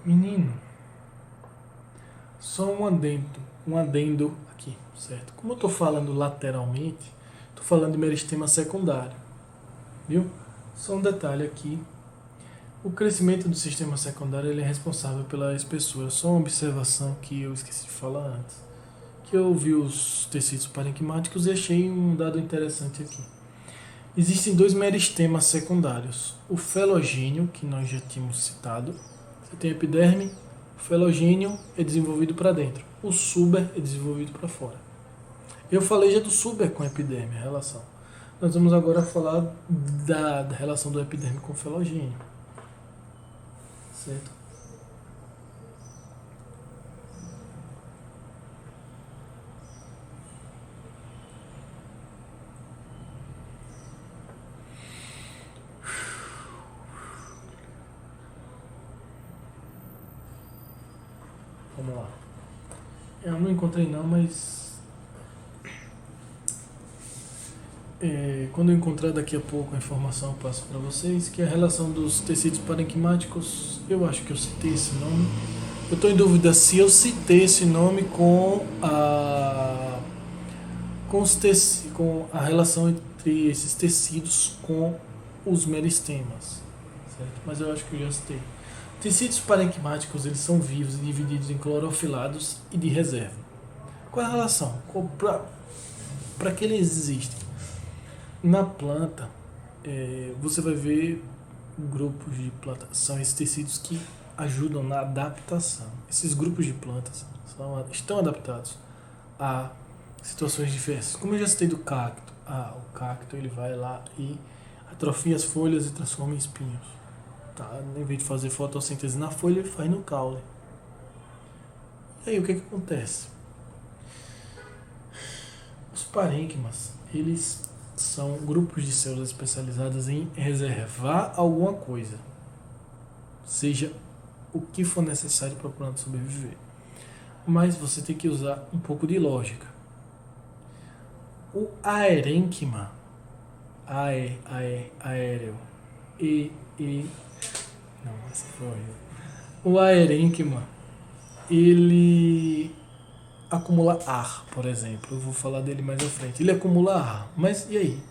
Menino, só um adendo aqui, certo? Como eu estou falando lateralmente, estou falando de meristema secundário, viu? Só um detalhe aqui. O crescimento do sistema secundário ele é responsável pela espessura. Só uma observação que eu esqueci de falar antes. Que eu vi os tecidos parenquimáticos e achei um dado interessante aqui. Existem dois meristemas secundários. O felogênio, que nós já tínhamos citado. Você tem a epiderme, o felogênio é desenvolvido para dentro. O suber é desenvolvido para fora. Eu falei já do suber com a epiderme, a relação. Nós vamos agora falar da relação do epiderme com o felogênio. Certo? Vamos lá. Eu não encontrei não, mas quando eu encontrar daqui a pouco a informação eu passo para vocês, que é a relação dos tecidos parenquimáticos, eu acho que eu citei esse nome. Eu estou em dúvida se eu citei esse nome com a relação entre esses tecidos com os meristemas, certo? Mas eu acho que eu já citei. Tecidos parenquimáticos eles são vivos e divididos em clorofilados e de reserva. Qual é a relação? Para que eles existem? Na planta, você vai ver grupos de plantas. São esses tecidos que ajudam na adaptação. Esses grupos de plantas estão adaptados a situações diversas. Como eu já citei do cacto. O cacto ele vai lá e atrofia as folhas e transforma em espinhos. Tá? Em vez de fazer fotossíntese na folha, ele faz no caule. E aí o que acontece? Os parênquimas, eles são grupos de células especializadas em reservar alguma coisa, seja o que for necessário para a planta sobreviver. Mas você tem que usar um pouco de lógica. O aerênquima, aéreo, não, essa foi horrível. O aerênquima, ele acumula ar, por exemplo. Eu vou falar dele mais à frente. Ele acumula ar, mas e aí?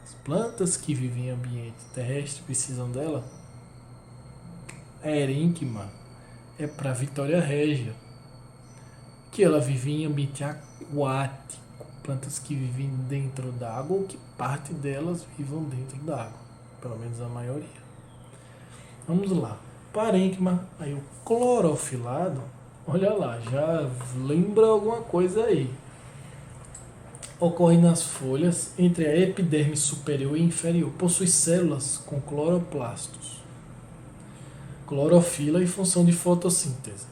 As plantas que vivem em ambiente terrestre precisam dela? A erênquima é para Vitória Régia, que ela vive em ambiente aquático. Plantas que vivem dentro da água ou que parte delas vivam dentro da água, pelo menos a maioria. Vamos lá. Parênquima, aí o clorofilado, olha lá, já lembra alguma coisa aí. Ocorre nas folhas entre a epiderme superior e inferior. Possui células com cloroplastos, clorofila e função de fotossíntese.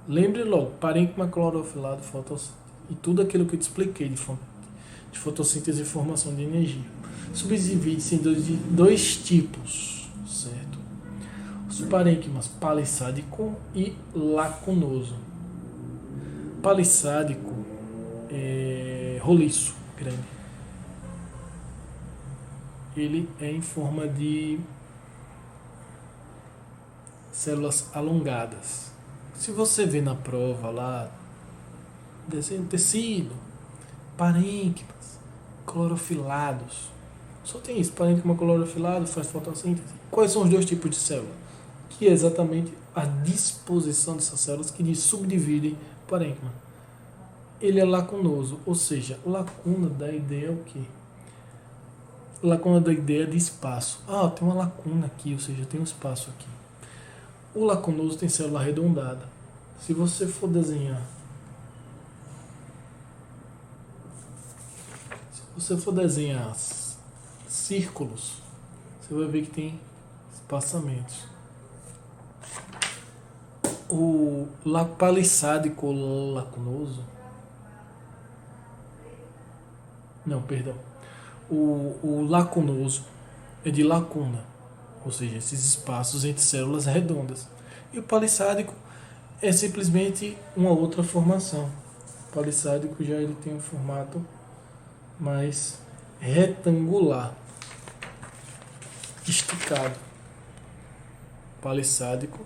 Lembre logo, parênquima, clorofilado, fotossíntese. E tudo aquilo que eu te expliquei de fotossíntese e formação de energia. Subdivide-se em dois tipos, certo? Os parênquimas palissádico e lacunoso. Palissádico é roliço, grande. Ele é em forma de células alongadas. Se você vê na prova lá, desenho tecido, parênquimas, clorofilados, só tem isso, parênquima clorofilado, faz fotossíntese. Quais são os dois tipos de célula? Que é exatamente a disposição dessas células que subdividem o parênquima. Ele é lacunoso, ou seja, lacuna da ideia é o quê? Lacuna da ideia de espaço. Tem uma lacuna aqui, ou seja, tem um espaço aqui. O lacunoso tem célula arredondada. Se você for desenhar, círculos, você vai ver que tem espaçamentos. O palissádico lacunoso, não, perdão, o lacunoso é de lacuna, ou seja, esses espaços entre células redondas. E o palissádico é simplesmente uma outra formação. O palissádico já ele tem um formato mais retangular, esticado. palissádico,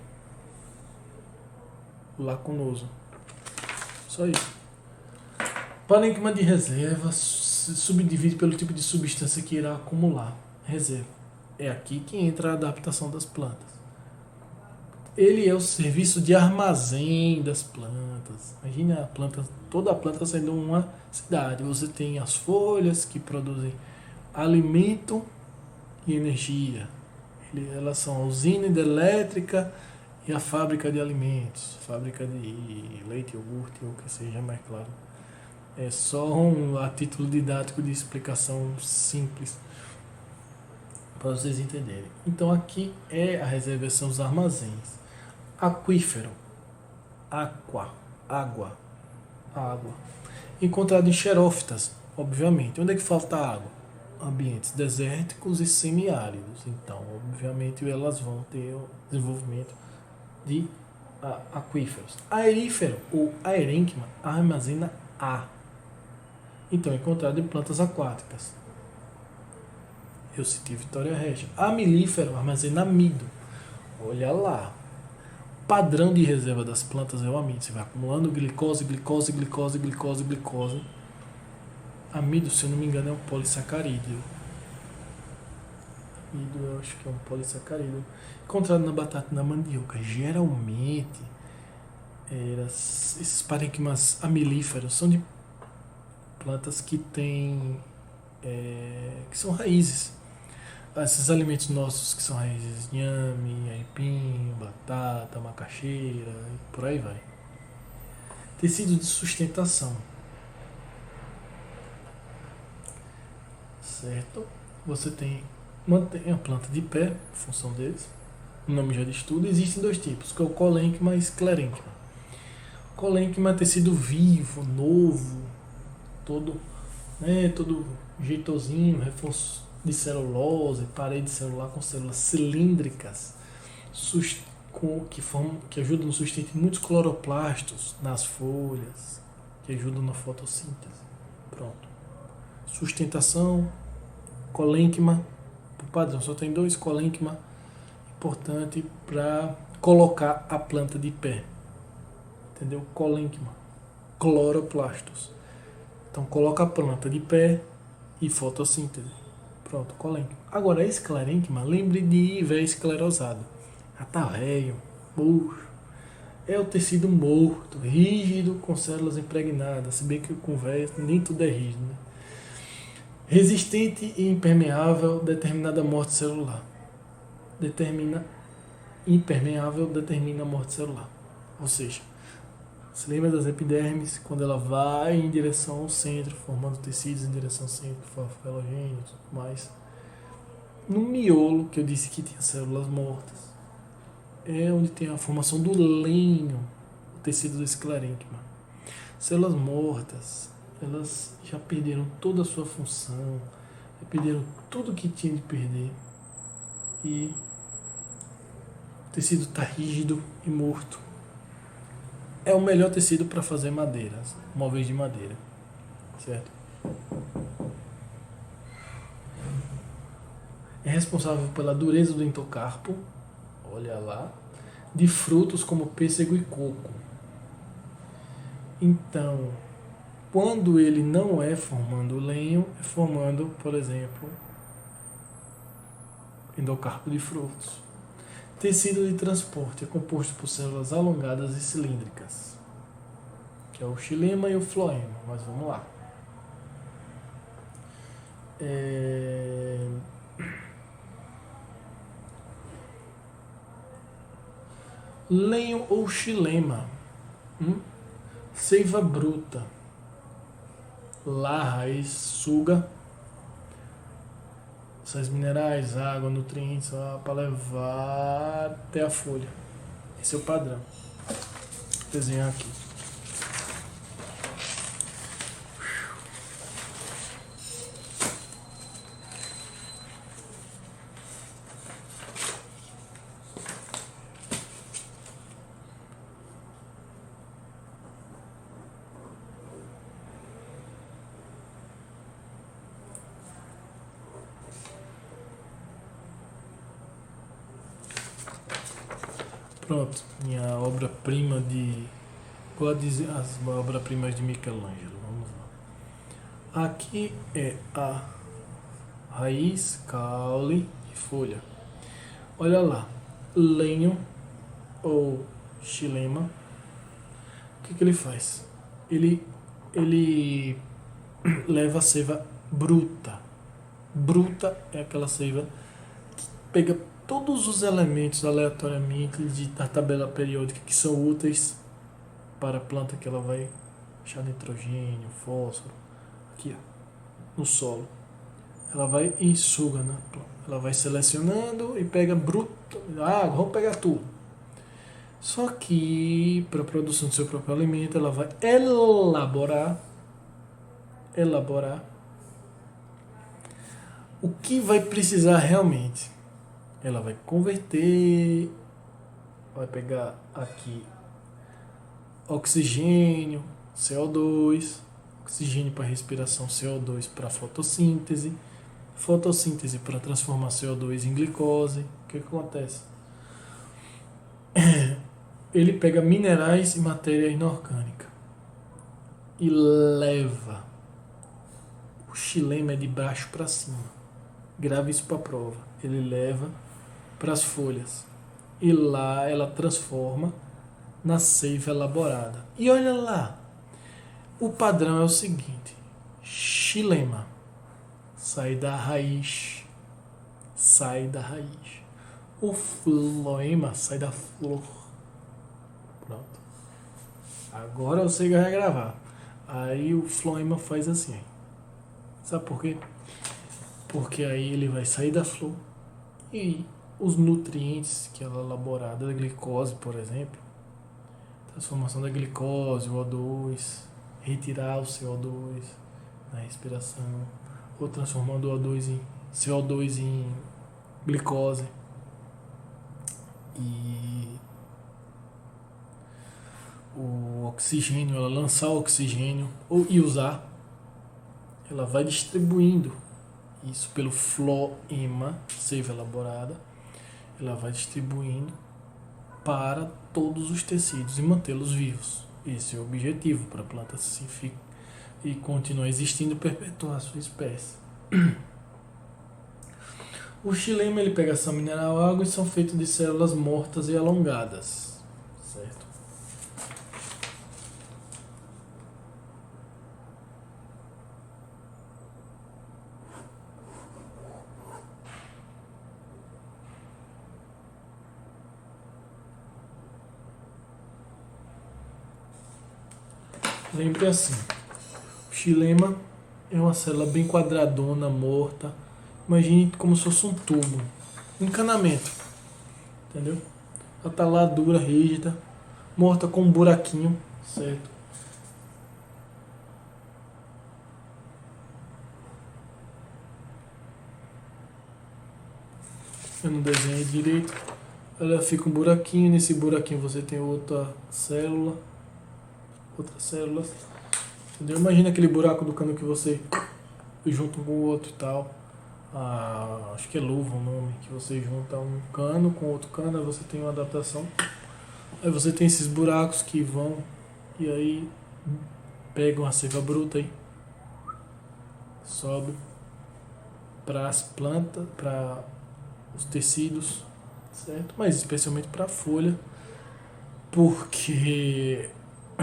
lacunoso. Só isso. Parênquima de reserva se subdivide pelo tipo de substância que irá acumular. Reserva. É aqui que entra a adaptação das plantas. Ele é o serviço de armazém das plantas. Imagina a planta, toda a planta sendo uma cidade. Você tem as folhas que produzem alimento e energia. Elas são a usina hidrelétrica e a fábrica de alimentos, fábrica de leite, iogurte ou o que seja, mais claro. É só a título didático de explicação simples para vocês entenderem. Então aqui é a reserva, são os armazéns. Aquífero, água. Encontrado em xerófitas, obviamente. Onde é que falta água? Ambientes desérticos e semiáridos. Então, obviamente, elas vão ter o desenvolvimento de aquíferos. Aerífero ou aerênquima armazena ar. Então, é encontrado em plantas aquáticas. Eu citei Vitória Regia. Amilífero armazena amido. Olha lá. Padrão de reserva das plantas é o amido. Você vai acumulando glicose. Amido, se eu não me engano, é um polissacarídeo. Amido, eu acho que é um polissacarídeo. Encontrado na batata e na mandioca. Geralmente, esses parênquimas amilíferos são de plantas que têm que são raízes. Esses alimentos nossos que são raízes, inhame, aipim, batata, macaxeira, e por aí vai. Tecido de sustentação. Certo? Você mantém a planta de pé, função deles. O nome já diz tudo. Existem dois tipos, que é o colênquima e esclerênquima. Colênquima é tecido vivo, novo, todo jeitosinho, reforço de celulose, parede celular com células cilíndricas que ajudam no sustento de muitos cloroplastos nas folhas, que ajudam na fotossíntese. Pronto. Sustentação, colênquima, por padrão, só tem dois colênquima importante para colocar a planta de pé. Entendeu? Colênquima, cloroplastos. Então coloca a planta de pé e fotossíntese. Pronto, colênquima. Agora, a esclerênquima, lembre de véio esclerosado. Já tá velho, murcho. É o tecido morto, rígido, com células impregnadas. Se bem que com velho nem tudo é rígido, né? Resistente e impermeável, determinada morte celular. Impermeável determina a morte celular. Ou seja, se lembra das epidermes, quando ela vai em direção ao centro, formando tecidos em direção ao centro, halogênio e tudo mais. No miolo, que eu disse que tinha células mortas, é onde tem a formação do lenho, o tecido do esclerênquima. Células mortas, elas já perderam toda a sua função, já perderam tudo que tinha de perder. E o tecido está rígido e morto. É o melhor tecido para fazer madeiras, móveis de madeira, certo? É responsável pela dureza do endocarpo, olha lá, de frutos como pêssego e coco. Então, quando ele não é formando lenho, é formando, por exemplo, endocarpo de frutos. Tecido de transporte é composto por células alongadas e cilíndricas, que é o xilema e o floema, mas vamos lá. Lenho ou xilema, seiva bruta, lá a raiz suga sais minerais, água, nutrientes para levar até a folha. Esse é o padrão. Vou desenhar aqui. Pronto, minha obra-prima de. Vou dizer as obras-primas de Michelangelo. Vamos lá. Aqui é a raiz, caule e folha. Olha lá, lenho ou xilema. O que ele faz? Ele leva a seiva bruta. Bruta é aquela seiva que pega todos os elementos aleatoriamente da tabela periódica que são úteis para a planta, que ela vai achar nitrogênio, fósforo, aqui ó, no solo. Ela vai e suga na planta. Ela vai selecionando e pega bruto. Vamos pegar tudo. Só que para a produção do seu próprio alimento, ela vai elaborar o que vai precisar realmente. Ela vai converter, vai pegar aqui oxigênio, CO2, oxigênio para respiração, CO2 para fotossíntese, fotossíntese para transformar CO2 em glicose. O que acontece? Ele pega minerais e matéria inorgânica e leva. O xilema é de baixo para cima. Grave isso para a prova. Ele leva para as folhas e lá ela transforma na seiva elaborada. E olha lá, o padrão é o seguinte: xilema sai da raiz, o floema sai da flor. Pronto. Agora eu sei que vai gravar. Aí o floema faz assim. Sabe por quê? Porque aí ele vai sair da flor e os nutrientes que ela é elaborada, da glicose, por exemplo, transformação da glicose, o O2, retirar o CO2 na respiração, ou transformando o CO2 em glicose. E o oxigênio, ela lançar o oxigênio e usar, ela vai distribuindo isso pelo floema, seiva elaborada, ela vai distribuindo para todos os tecidos e mantê-los vivos. Esse é o objetivo para a planta se e continuar existindo e perpetuar a sua espécie. O xilema, ele pega ação mineral, água, e são feitos de células mortas e alongadas, certo? Sempre assim. O xilema é uma célula bem quadradona, morta. Imagine como se fosse um tubo, um encanamento, entendeu? Ela tá lá dura, rígida, morta com um buraquinho, certo? Eu não desenhei direito. Ela fica um buraquinho, nesse buraquinho você tem outra célula, outras células, entendeu? Imagina aquele buraco do cano que você junta um com o outro e tal. Acho que é luva o nome, que você junta um cano com outro cano, aí você tem uma adaptação. Aí você tem esses buracos que vão e aí pegam a seiva bruta aí, sobe para as plantas, para os tecidos, certo? Mas especialmente para a folha, porque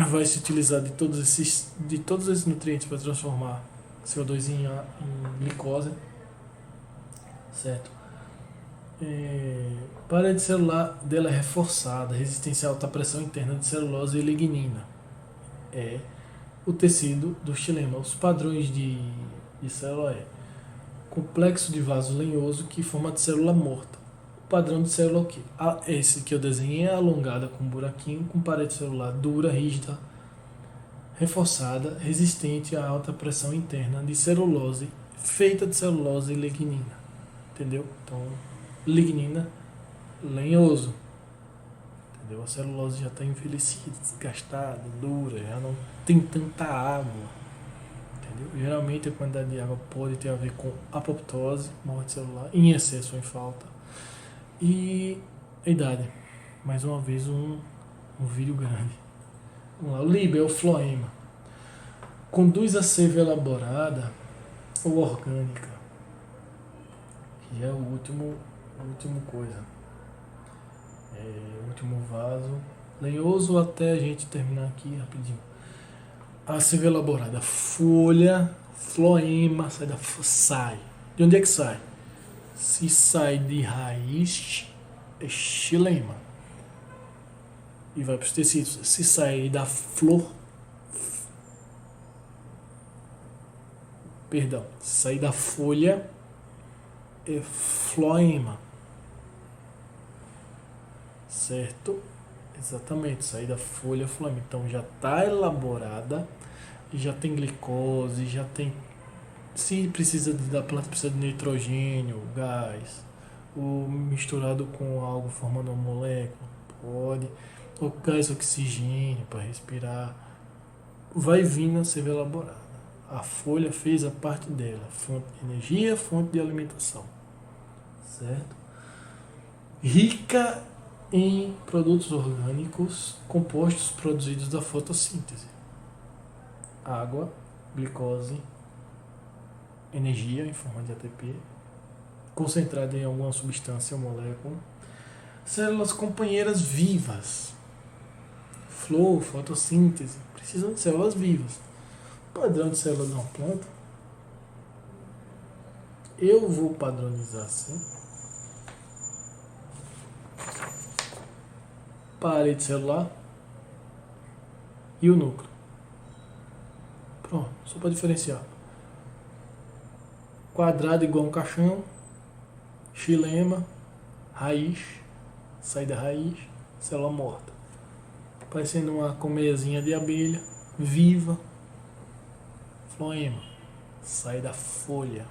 vai se utilizar de todos esses nutrientes para transformar CO2 em glicose, certo? Parede celular dela é reforçada, resistência a alta pressão interna de celulose e lignina. É o tecido do xilema. Os padrões de célula é complexo de vaso lenhoso que forma de célula morta. O padrão de célula é o quê? Esse que eu desenhei é alongada com um buraquinho, com parede celular dura, rígida, reforçada, resistente a alta pressão interna de celulose, feita de celulose e lignina. Entendeu? Então, lignina, lenhoso. Entendeu? A celulose já está envelhecida, desgastada, dura, já não tem tanta água. Entendeu? Geralmente a quantidade de água pode ter a ver com apoptose, morte celular, em excesso ou em falta. E a idade. mais uma vez um vídeo grande. Vamos lá, o Liber, o floema. Conduz a seiva elaborada ou orgânica, que é o último coisa. O último vaso. Lenhoso até a gente terminar aqui rapidinho. A seiva elaborada, folha, floema, sai. De onde é que sai? Se sai de raiz, é xilema. E vai para os tecidos. Se sai da flor, se sair da folha, é floema. Certo? Exatamente, sair da folha, floema. Então já está elaborada, já tem glicose, já tem. Se precisa da planta, precisa de nitrogênio, gás, ou misturado com algo formando uma molécula, pode. Ou gás oxigênio para respirar. Vai vindo a ser elaborada. A folha fez a parte dela, fonte de energia, fonte de alimentação, certo? Rica em produtos orgânicos compostos produzidos da fotossíntese: água, glicose, energia em forma de ATP, concentrada em alguma substância ou molécula, células companheiras vivas, flor, fotossíntese, precisam de células vivas. Padrão de célula de uma planta, eu vou padronizar assim: parede celular e o núcleo. Pronto, só para diferenciar. Quadrado igual um caixão, xilema, raiz, saída raiz, célula morta, parecendo uma colmeiazinha de abelha, viva. Floema, sai da folha,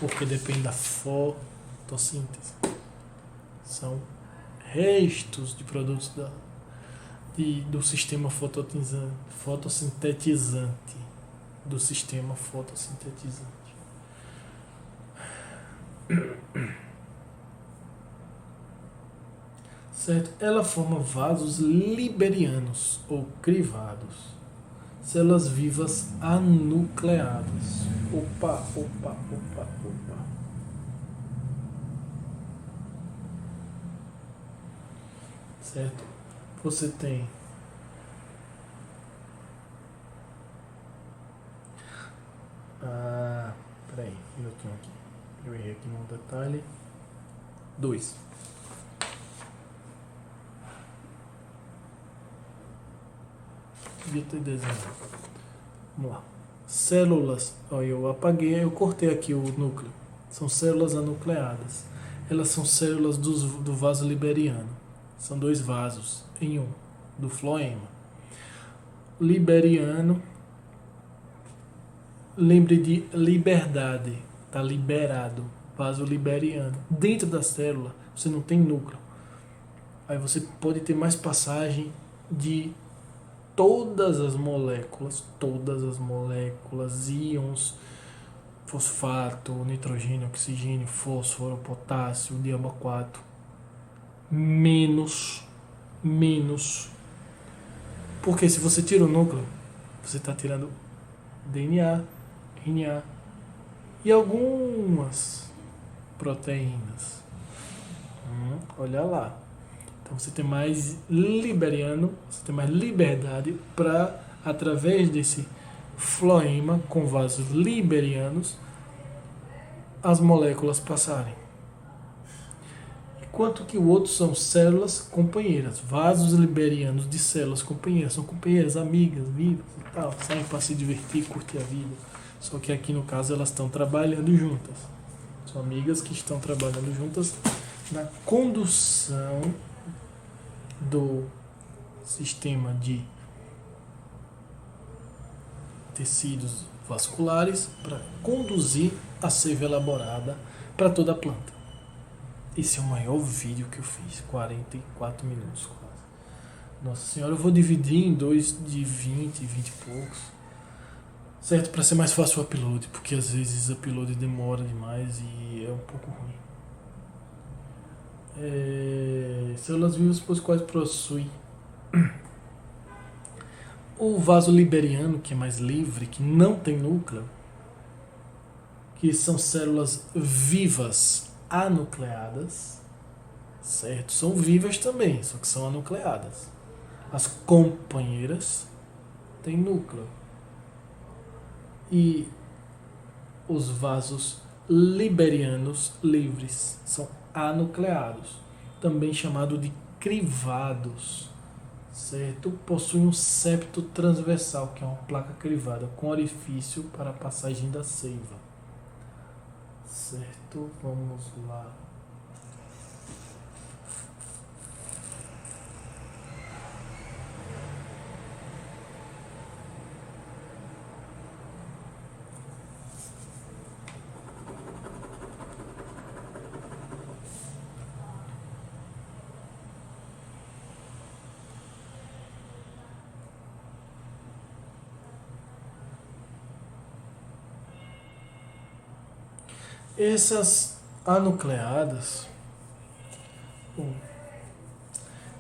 porque depende da fotossíntese. São restos de produtos do sistema fotossintetizante. Do sistema fotossintetizante. Certo? Ela forma vasos liberianos ou crivados. Células vivas anucleadas. Opa. Certo? Você tem peraí, um minutinho aqui. Eu errei aqui num detalhe. 2. Devia ter desenhado. Vamos lá. Células. Olha, eu apaguei, eu cortei aqui o núcleo. São células anucleadas. Elas são células do vaso liberiano. São 2 vasos em um, do floema. Liberiano. Lembre de liberdade. Está liberado. Vaso liberiano. Dentro da célula, você não tem núcleo. Aí você pode ter mais passagem de todas as moléculas, íons, fosfato, nitrogênio, oxigênio, fósforo, potássio, diabo 4, menos, porque se você tira o núcleo, você está tirando DNA, RNA e algumas proteínas. Olha lá. Então você tem mais liberiano, você tem mais liberdade para, através desse floema com vasos liberianos, as moléculas passarem. Enquanto que o outro são células companheiras, vasos liberianos de células companheiras, são companheiras, amigas, vivas e tal, saem para se divertir, curtir a vida. Só que aqui no caso elas estão trabalhando juntas. São amigas que estão trabalhando juntas na condução do sistema de tecidos vasculares para conduzir a seiva elaborada para toda a planta. Esse é o maior vídeo que eu fiz, 44 minutos quase. Nossa senhora, eu vou dividir em 2 de 20 e poucos, certo? Para ser mais fácil o upload, porque às vezes o upload demora demais e é um pouco ruim. Células vivas por quais possui o vaso liberiano, que é mais livre, que não tem núcleo, que são células vivas anucleadas, certo? São vivas também, só que são anucleadas. As companheiras têm núcleo. E os vasos liberianos livres são anucleados, também chamado de crivados, certo? Possuem um septo transversal, que é uma placa crivada com orifício para a passagem da seiva, certo? Vamos lá. Essas anucleadas, bom,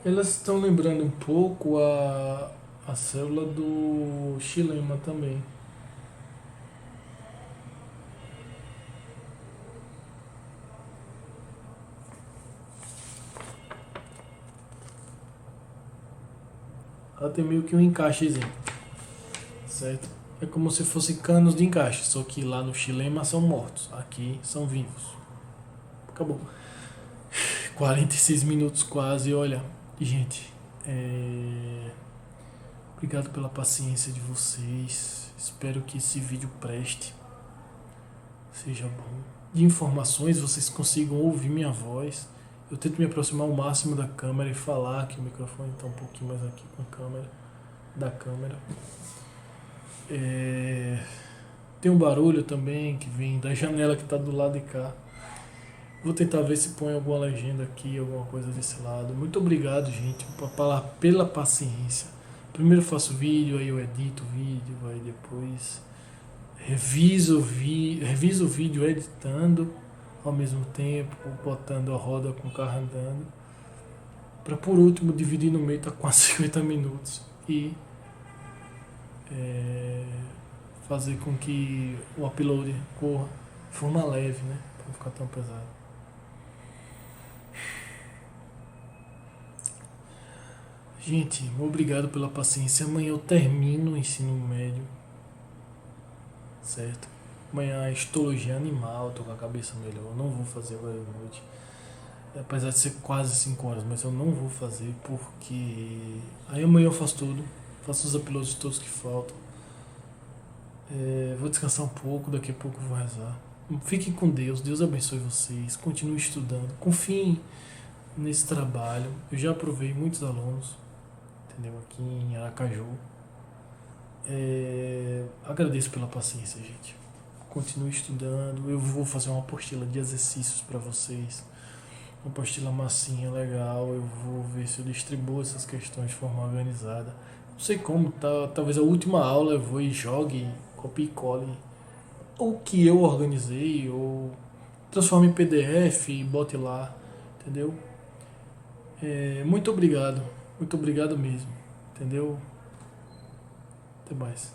elas estão lembrando um pouco a célula do xilema também. Ela tem meio que um encaixezinho, certo? É como se fossem canos de encaixe, só que lá no xilema são mortos, aqui são vivos. Acabou. 46 minutos quase, olha, gente, obrigado pela paciência de vocês. Espero que esse vídeo preste, seja bom. De informações, vocês consigam ouvir minha voz. Eu tento me aproximar ao máximo da câmera e falar que o microfone está um pouquinho mais aqui com a câmera, da câmera. Tem um barulho também que vem da janela que está do lado de cá. Vou tentar ver se põe alguma legenda aqui, alguma coisa desse lado. Muito obrigado, gente, pela paciência. Primeiro eu faço vídeo, aí eu edito o vídeo, aí depois reviso o vídeo editando ao mesmo tempo, botando a roda com o carro andando, para por último dividir no meio, tá quase 50 minutos, e fazer com que o upload corra de forma leve, né, para não ficar tão pesado. Gente, obrigado pela paciência. Amanhã eu termino o ensino médio, certo? Amanhã é histologia animal, tô com a cabeça melhor. Não vou fazer agora de noite, apesar de ser quase 5 horas, mas eu não vou fazer porque aí amanhã eu faço tudo, faço os uploads todos que faltam. Vou descansar um pouco, daqui a pouco eu vou rezar. Fiquem com Deus, Deus abençoe vocês, continuem estudando, confiem nesse trabalho. Eu já aprovei muitos alunos, entendeu? Aqui em Aracaju. Agradeço pela paciência, gente. Continue estudando. Eu vou fazer uma apostila de exercícios para vocês. Uma apostila massinha, legal. Eu vou ver se eu distribuo essas questões de forma organizada. Não sei como, talvez a última aula eu vou e jogue, copie e cole o que eu organizei, ou transforme em PDF e bote lá, entendeu? Muito obrigado mesmo, entendeu? Até mais.